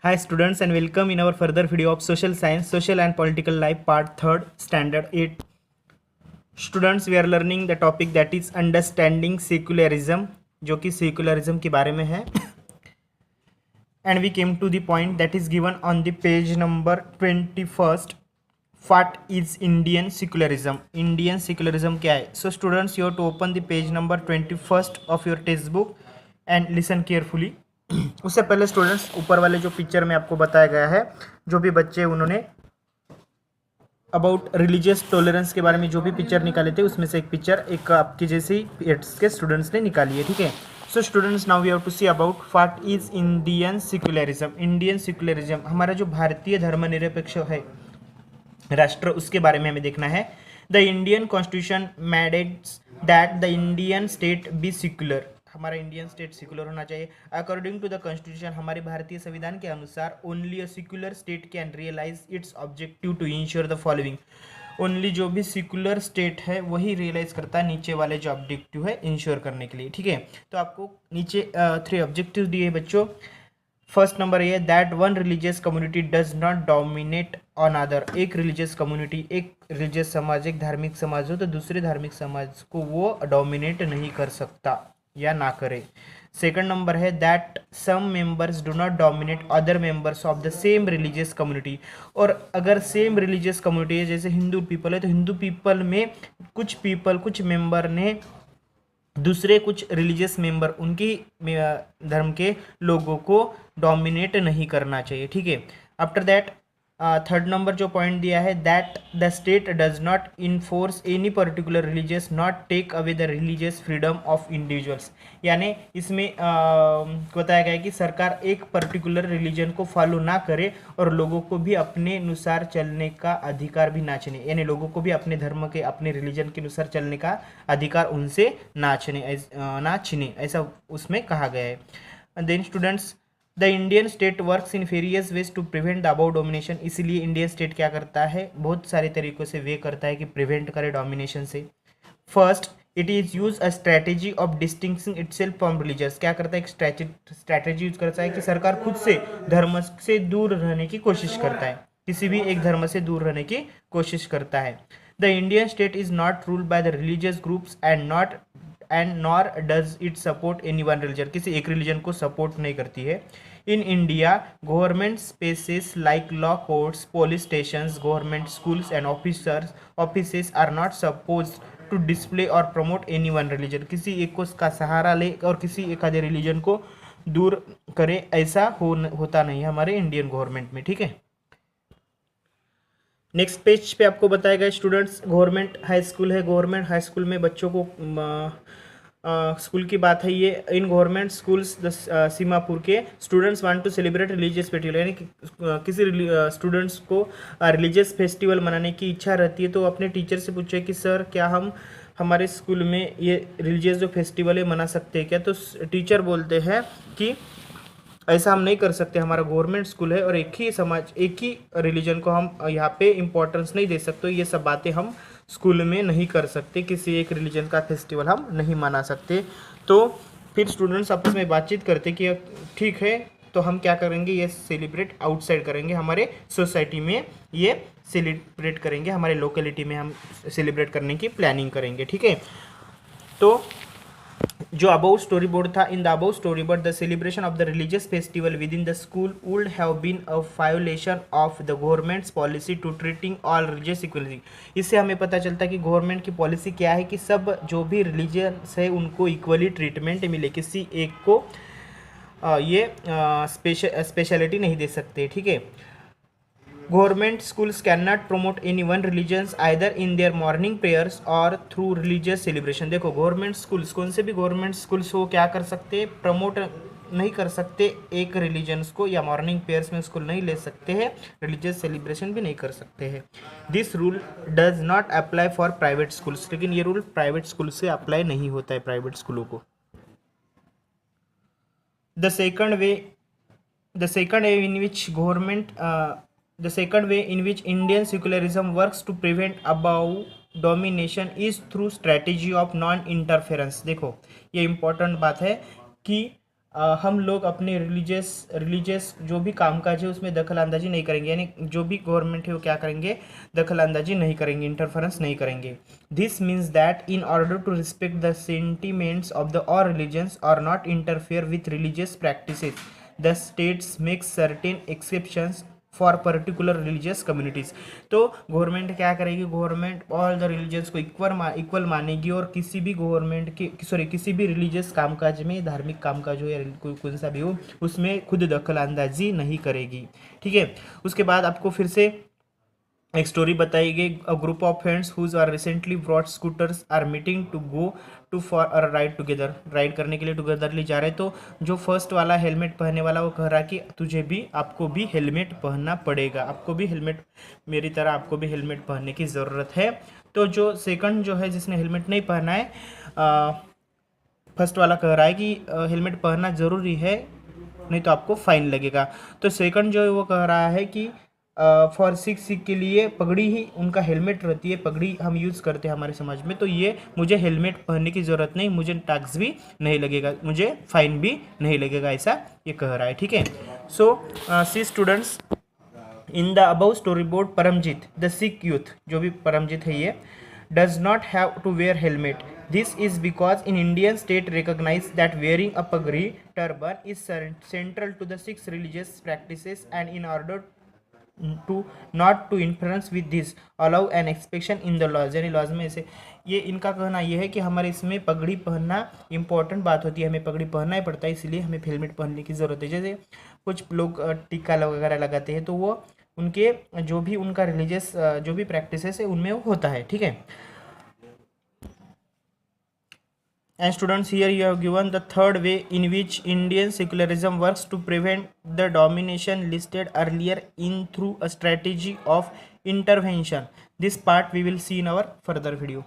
Hi students and welcome in our further video of social science, social and political life part 3rd standard 8. Students, we are learning the topic that is understanding secularism, जो कि secularism के बारे में है. And we came to the point that is given on the page number 21st. What is Indian secularism? Indian secularism क्या है? So students, you have to open the page number 21st of your textbook and listen carefully. उससे पहले students, ऊपर वाले जो picture में आपको बताया गया है, जो भी बच्चे उन्होंने अबाउट रिलीजियस टॉलरेंस के बारे में जो भी पिक्चर निकाले थे, उसमें से एक पिक्चर एक आपकी जैसी 8th के स्टूडेंट्स ने निकाली है. ठीक है. So students, now we have to see about what is Indian secularism. Indian secularism हमारा जो भारतीय धर्मनिरपेक्ष है राष्ट्र, उसके बारे में हमें देखना है. The Indian constitution mandates that the Indian state be secular. हमारा इंडियन स्टेट सेक्युलर होना चाहिए. अकॉर्डिंग टू द कॉन्स्टिट्यूशन, हमारे भारतीय संविधान के अनुसार only a secular state can realise its objective to ensure the following. Only जो भी सेक्युलर स्टेट है वही रियलाइज करता है नीचे वाले जो ऑब्जेक्टिव है इंश्योर करने के लिए. ठीक है. तो आपको नीचे 3 ऑब्जेक्टिव दिए बच्चों. फर्स्ट नंबर ये, that one religious community does not dominate on other. एक रिलीजियस कम्युनिटी, एक रिलीजियस समाज, एक धार्मिक समाज हो तो दूसरे धार्मिक समाज को वो डोमिनेट नहीं कर सकता या ना करे. सेकंड नंबर है, that some members do not dominate other members of the same religious community. और अगर सेम रिलीजियस कम्युनिटी है, जैसे हिंदू पीपल है, तो हिंदू पीपल में कुछ मेंबर ने दूसरे कुछ रिलीजियस मेंबर, उनकी धर्म के लोगों को डोमिनेट नहीं करना चाहिए. ठीक है. आफ्टर दैट थर्ड नंबर जो पॉइंट दिया है, that the state does not enforce any particular religious not take away the religious freedom of individuals. यानी इसमें बताया गया है कि सरकार एक पर्टिकुलर रिलीजन को फॉलो ना करे और लोगों को भी अपने अनुसार चलने का अधिकार भी ना छीने. यानी लोगों को भी अपने धर्म के, अपने रिलीजन के अनुसार चलने का अधिकार उनसे ना छीने, ऐसा उसमें कहा गया है. Then students, the Indian state works in various ways to prevent the above domination. इसलिए इंडियन स्टेट क्या करता है, बहुत सारे तरीकों से वे करता है कि प्रिवेंट करे डोमिनेशन से. First, it is use a strategy of distinguishing itself from religious. क्या करता है, एक स्ट्रैटेजी यूज करता है कि सरकार खुद से धर्म से दूर रहने की कोशिश करता है, किसी भी एक धर्म से दूर रहने की कोशिश करता है. The Indian state is not ruled by the religious groups and nor does it support any one religion. किसी एक रिलीजन को सपोर्ट नहीं करती है. In India, government spaces like law courts, police stations, government schools and offices are not suppose to display और promote any one religion. किसी एक को उसका सहारा ले और किसी एक आधे रिलीजन को दूर करे, ऐसा होता नहीं है हमारे इंडियन गवर्नमेंट में. ठीक है. नेक्स्ट पेज पे आपको बताया गया स्टूडेंट्स, गवर्नमेंट हाई स्कूल है. गवर्नमेंट हाई स्कूल में बच्चों को स्कूल की बात है ये. इन गवर्नमेंट स्कूल्स सीमापुर के students want to celebrate religious festival. यानी किसी स्टूडेंट्स को रिलीजियस फेस्टिवल मनाने की इच्छा रहती है तो अपने टीचर से पूछे कि सर क्या हम हमारे स्कूल में ये रिलीजियस जो फेस्टिवल है मना सकते हैं क्या. तो टीचर बोलते हैं कि ऐसा हम नहीं कर सकते, हमारा गवर्नमेंट स्कूल है और एक ही समाज, एक ही रिलीजन को हम यहाँ पे इम्पोर्टेंस नहीं दे सकते. ये सब बातें हम स्कूल में नहीं कर सकते, किसी एक रिलीजन का फेस्टिवल हम नहीं मना सकते. तो फिर स्टूडेंट्स आपस में बातचीत करते कि ठीक है, तो हम क्या करेंगे, ये सेलिब्रेट आउटसाइड करेंगे, हमारे सोसाइटी में ये सेलिब्रेट करेंगे, हमारे लोकेलिटी में हम सेलिब्रेट करने की प्लानिंग करेंगे. ठीक है. तो जो अबाउट स्टोरी बोर्ड था, in the about story board the celebration of the religious festival with in the school would have been a violation of the government's policy to treating all religious equally. इससे हमें पता चलता है कि government की policy क्या है कि सब जो भी रिलीजियस है उनको इक्वली ट्रीटमेंट मिले, किसी एक को ये स्पेशलिटी नहीं दे सकते. ठीक है. Government schools can not promote any one religions either in their morning prayers और थ्रू रिलीजियस सेलिब्रेशन. देखो, गवर्नमेंट स्कूल्स, कौन से भी गवर्नमेंट स्कूल्स वो क्या कर सकते, प्रमोट नहीं कर सकते एक रिलीजन्स को, या मॉर्निंग प्रेयर्स में स्कूल नहीं ले सकते हैं, रिलीजियस सेलिब्रेशन भी नहीं कर सकते हैं. This rule does not apply for private schools. लेकिन ये रूल प्राइवेट स्कूल से अप्लाई नहीं होता है प्राइवेट स्कूलों को. The second way in which Indian secularism works to prevent above domination is through strategy of non-interference. देखो, ये important बात है कि हम लोग अपने रिलीजियस जो भी कामकाज है उसमें दखल अंदाजी नहीं करेंगे, यानी जो भी गवर्नमेंट है वो क्या करेंगे, दखल अंदाजी नहीं करेंगे, इंटरफेरेंस नहीं करेंगे। This means that in order to respect the sentiments of the all religions और not interfere with religious practices, the states make certain exceptions for particular religious communities. तो गवर्नमेंट क्या करेगी, गवर्नमेंट ऑल द रिलीजियस को equal मानेगी और किसी भी government की किसी भी रिलीजियस कामकाज में, धार्मिक कामकाज हो या कौन सा भी हो, उसमें खुद दखल अंदाजी नहीं करेगी। ठीक है। उसके बाद आपको फिर से एक स्टोरी बताई गई। A group of friends whose are recently brought scooters are meeting to go to for a ride together, ride करने के लिए टुगेदरली जा रहे। तो जो फर्स्ट वाला हेलमेट पहनने वाला वो कह रहा कि तुझे भी, आपको भी हेलमेट पहनना पड़ेगा, आपको भी हेलमेट, मेरी तरह आपको भी हेलमेट पहनने की ज़रूरत है। तो जो सेकंड जो है जिसने हेलमेट नहीं पहना है, फर्स्ट वाला कह रहा है कि हेलमेट पहनना ज़रूरी है, नहीं तो आपको फाइन लगेगा। तो सेकंड जो है वो कह रहा है कि फॉर सिख के लिए पगड़ी ही उनका हेलमेट रहती है, पगड़ी हम यूज़ करते हैं हमारे समाज में, तो ये मुझे हेलमेट पहनने की ज़रूरत नहीं, मुझे टैक्स भी नहीं लगेगा, मुझे फाइन भी नहीं लगेगा, ऐसा ये कह रहा है। ठीक है। So see students, in the above story board Paramjit the Sikh youth, जो भी परमजीत है ये, does not have to wear helmet. This is because in Indian state recognize that wearing a pagri turban is central to the Sikh religious practices, and in order to not to interference with this allow an exception in the laws, यानी laws में ऐसे, ये इनका कहना ये है कि हमारे इसमें पगड़ी पहनना इंपॉर्टेंट बात होती है, हमें पगड़ी पहनना ही पड़ता है, इसलिए हमें हेलमेट पहनने की ज़रूरत है। जैसे कुछ लोग टीका वगैरह लगाते हैं, तो वो उनके जो भी उनका रिलीजियस जो भी प्रैक्टिसेस है उनमें वो होता है। ठीक है। And students, here you have given the third way in which Indian secularism works to prevent the domination listed earlier in through a strategy of intervention. This part we will see in our further video.